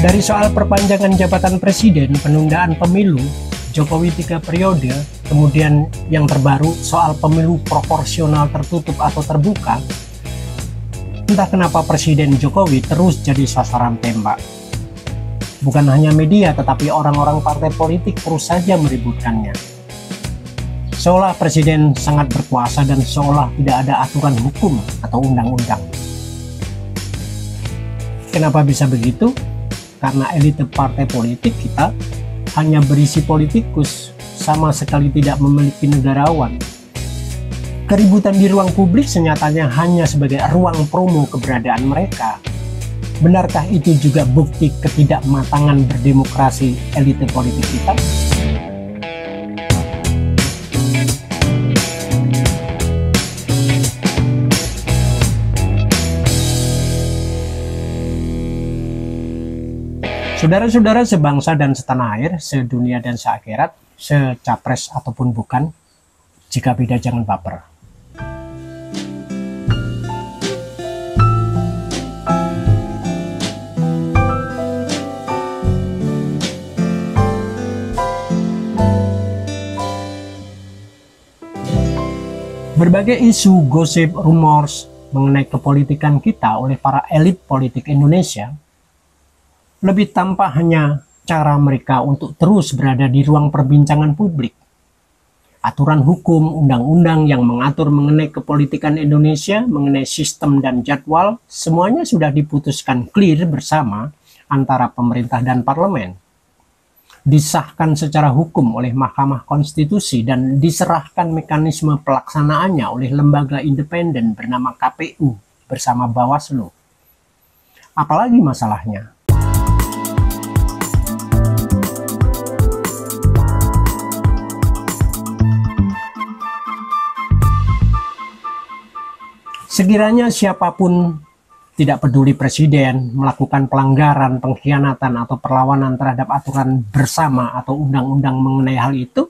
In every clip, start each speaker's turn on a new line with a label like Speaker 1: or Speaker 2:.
Speaker 1: Dari soal perpanjangan jabatan presiden, penundaan pemilu, Jokowi 3 periode, kemudian yang terbaru soal pemilu proporsional tertutup atau terbuka, entah kenapa Presiden Jokowi terus jadi sasaran tembak. Bukan hanya media, tetapi orang-orang partai politik terus saja meributkannya. Seolah Presiden sangat berkuasa dan seolah tidak ada aturan hukum atau undang-undang. Kenapa bisa begitu? Karena elite partai politik kita hanya berisi politikus, sama sekali tidak memiliki negarawan. Keributan di ruang publik senyatanya hanya sebagai ruang promo keberadaan mereka. Benarkah itu juga bukti ketidakmatangan berdemokrasi elite politik kita? Saudara-saudara sebangsa dan setanah air, sedunia dan seakhirat, secapres ataupun bukan, jika beda jangan baper. Berbagai isu, gosip, rumors mengenai kepolitikan kita oleh para elit politik Indonesia lebih tampak hanya cara mereka untuk terus berada di ruang perbincangan publik. Aturan hukum, undang-undang yang mengatur mengenai kepolitikan Indonesia, mengenai sistem dan jadwal, semuanya sudah diputuskan clear bersama antara pemerintah dan parlemen. Disahkan secara hukum oleh Mahkamah Konstitusi dan diserahkan mekanisme pelaksanaannya oleh lembaga independen bernama KPU bersama Bawaslu. Apalagi masalahnya? Sekiranya siapapun, tidak peduli presiden, melakukan pelanggaran, pengkhianatan, atau perlawanan terhadap aturan bersama atau undang-undang mengenai hal itu,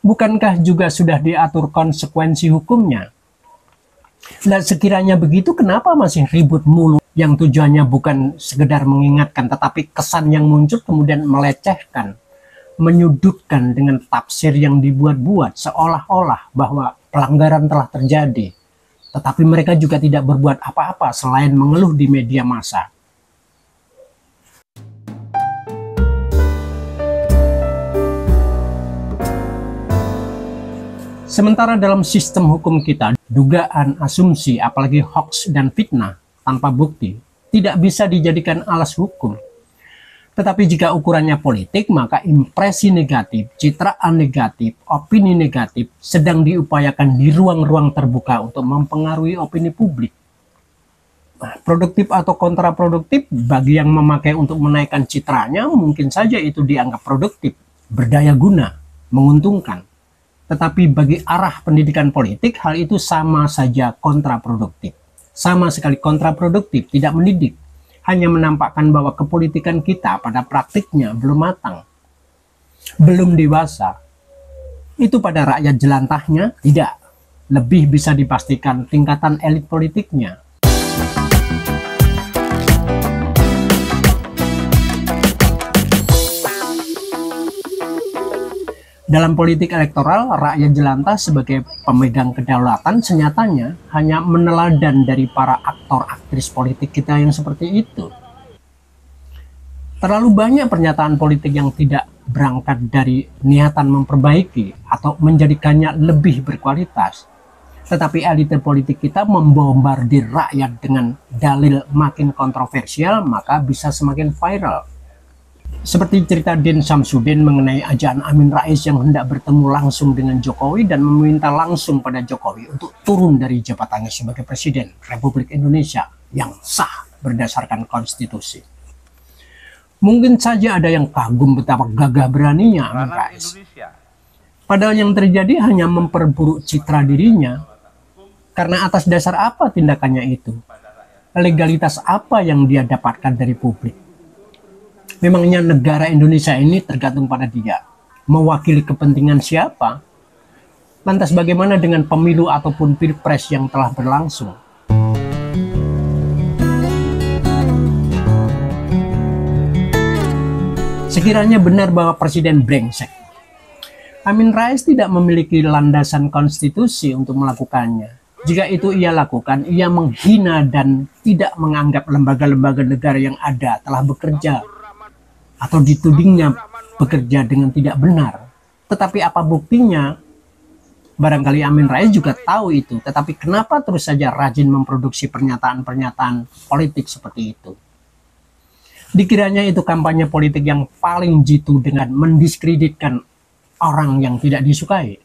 Speaker 1: bukankah juga sudah diatur konsekuensi hukumnya? Dan sekiranya begitu, kenapa masih ribut mulu yang tujuannya bukan sekedar mengingatkan, tetapi kesan yang muncul kemudian melecehkan, menyudutkan dengan tafsir yang dibuat-buat seolah-olah bahwa pelanggaran telah terjadi. Tetapi mereka juga tidak berbuat apa-apa selain mengeluh di media massa. Sementara dalam sistem hukum kita, dugaan, asumsi, apalagi hoax dan fitnah tanpa bukti tidak bisa dijadikan alas hukum. Tetapi jika ukurannya politik, maka impresi negatif, citraan negatif, opini negatif sedang diupayakan di ruang-ruang terbuka untuk mempengaruhi opini publik. Nah, produktif atau kontraproduktif bagi yang memakai untuk menaikkan citranya mungkin saja itu dianggap produktif, berdaya guna, menguntungkan. Tetapi bagi arah pendidikan politik, hal itu sama saja kontraproduktif. Sama sekali kontraproduktif, tidak mendidik. Hanya menampakkan bahwa kepolitikan kita pada praktiknya belum matang, belum dewasa. Itu pada rakyat jelantahnya tidak. Lebih bisa dipastikan tingkatan elit politiknya. Dalam politik elektoral, rakyat jelantah sebagai pemegang kedaulatan senyatanya hanya meneladan dari para aktor aktris politik kita yang seperti itu. Terlalu banyak pernyataan politik yang tidak berangkat dari niatan memperbaiki atau menjadikannya lebih berkualitas. Tetapi elite politik kita membombardir rakyat dengan dalil makin kontroversial, maka bisa semakin viral. Seperti cerita Den Samsudin mengenai ajaan Amin Rais yang hendak bertemu langsung dengan Jokowi dan meminta langsung pada Jokowi untuk turun dari jabatannya sebagai Presiden Republik Indonesia yang sah berdasarkan konstitusi. Mungkin saja ada yang kagum betapa gagah beraninya Amin Rais. Padahal yang terjadi hanya memperburuk citra dirinya. Karena atas dasar apa tindakannya itu? Legalitas apa yang dia dapatkan dari publik? Memangnya negara Indonesia ini tergantung pada dia. Mewakili kepentingan siapa? Lantas bagaimana dengan pemilu ataupun pilpres yang telah berlangsung? Dikiranya benar bahwa presiden brengsek. Amin Rais tidak memiliki landasan konstitusi untuk melakukannya. Jika itu ia lakukan, ia menghina dan tidak menganggap lembaga-lembaga negara yang ada telah bekerja atau ditudingnya bekerja dengan tidak benar. Tetapi apa buktinya? Barangkali Amin Rais juga tahu itu, tetapi kenapa terus saja rajin memproduksi pernyataan-pernyataan politik seperti itu? Dikiranya itu kampanye politik yang paling jitu dengan mendiskreditkan orang yang tidak disukai.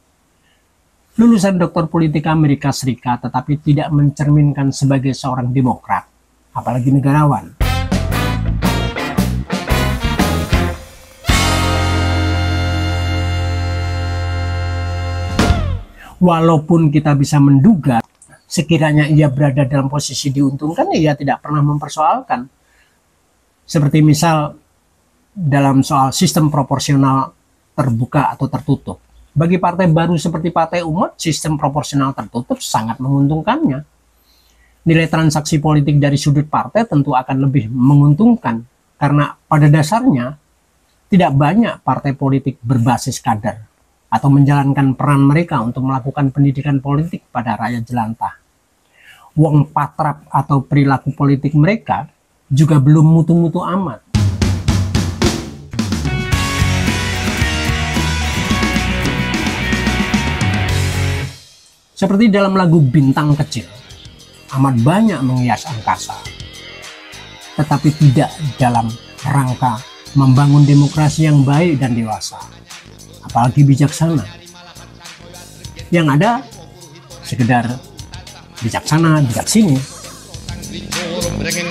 Speaker 1: Lulusan doktor politik Amerika Serikat tetapi tidak mencerminkan sebagai seorang demokrat, apalagi negarawan. Walaupun kita bisa menduga, sekiranya ia berada dalam posisi diuntungkan, ia tidak pernah mempersoalkan. Seperti misal dalam soal sistem proporsional terbuka atau tertutup. Bagi partai baru seperti Partai Umat, sistem proporsional tertutup sangat menguntungkannya. Nilai transaksi politik dari sudut partai tentu akan lebih menguntungkan, karena pada dasarnya tidak banyak partai politik berbasis kader atau menjalankan peran mereka untuk melakukan pendidikan politik pada rakyat jelantah. Wong patrap atau perilaku politik mereka juga belum mutu-mutu amat. Seperti dalam lagu Bintang Kecil, amat banyak menghias angkasa, tetapi tidak dalam rangka membangun demokrasi yang baik dan dewasa, apalagi bijaksana. Yang ada sekedar bijaksana, bijaksini. Yang